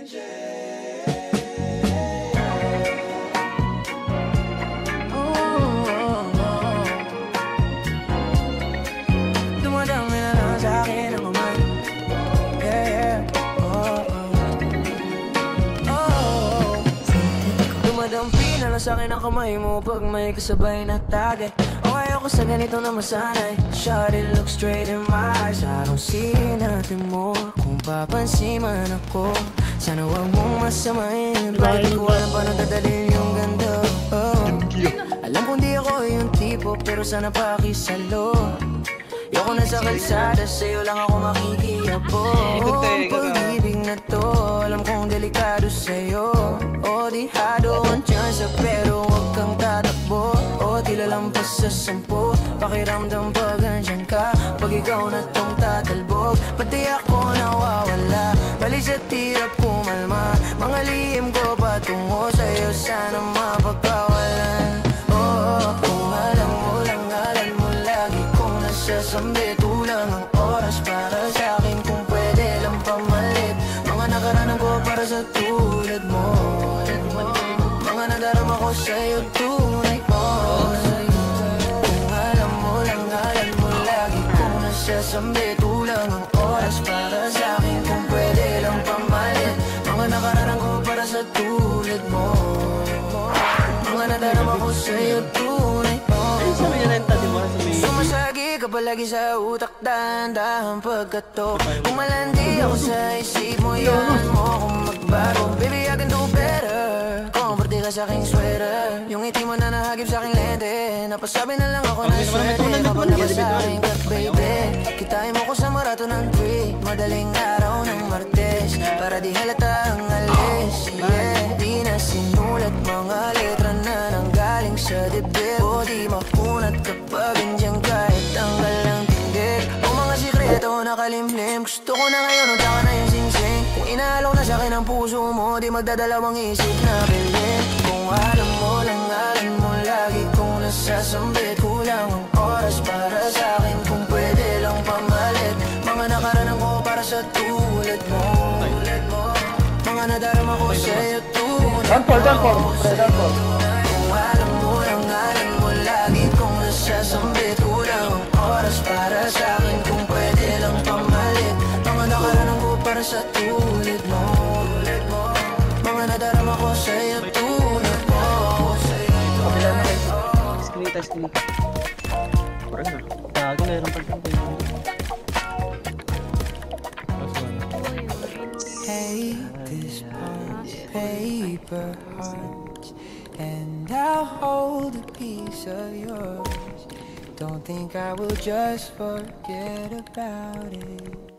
Dumadami na lang sa'kin ang umay. Dumadampi na lang sa'kin ang kamay mo pag may kasabay na tagay. Okay ako sa ganito na masanay. Shawty, look straight in my eyes. I don't see nothing more. Kung papansin man ako, sana huwag mong masamain. Bakit ko alam paano dadalhin yung ganda. Alam kong di ako yung tipo, pero sana pakisalo. Yoko na sa kalsada, sa'yo lang ako makikiyabot. Pag-ibig na to, alam kong delikado sa'yo. O dihado ang tsansa, pero huwag kang tatakbo. O tila lampas sa 10, pakiramdam pag andyan ka. Pag ikaw na tong tatalbog, pati ako nawawala. Bali sa tirap kumalma, mga lihim ko patungo sa'yo, sana mapagkawalan. Kung alam mo lang, alam mo lagi kong nasasambi. Tulang ang oras para sa'kin, kung pwede lang pamalit. Mga nakaraanan ko para sa tulad mo. Mga nadarama ko sa'yo, tunay ko. Kung alam mo lang, alam mo lagi kong nasasambi. Tulang ang oras para sa'kin, kung pwede lang pamalit. Mga nakaraanan ko para sa tulad mo. Mga nadarama ko sa'yo, tunay ko. Sumasagi ka palagi sa utak, dahan-dahan pagkato. Umalandi ako sa isip mo, yan mo kung magbago. Baby, I can do better. Comforte ka sa'king sweater. Yung ngiti mo na nahagip sa'king lente. Napasabi na lang ako na swerte. Kapag napasahin ka, baby, kitain mo ko sa marathon ng 3. Madaling araw ng Martes, para di halata ang alis. Di na sinulat mga letra na nanggaling sa dibdib. O di mapunat kapag andyan kahit tanggal ang tindig. O mga sikreto nakalimlim, gusto ko na ngayon ang taka na yung singsing. Kung inaalaw na sa'kin ang puso mo, di magdadalawang isip na bilhin. Kung alam mo lang, alam mo lagi kong nasasambit. Kulang ang oras para sa'kin, kung pwede lang pamalit. Mga nakaraanan ko para sa tulad mo. Mga nadarama ko sa'yo, tunay ko. Kung alam mo lang, alam mo lagi kong nasasambit. Kulang ang oras para sa'kin, kung pwede lang pamalit. Mga nakaraanan ko para sa tulad mo. Mga nadarama ko sa'yo, tunay ko. Testing. Parang na. Gago na yung pagkakas. Hate this punch, paper hearts, and I'll hold a piece of yours. Don't think I will just forget about it.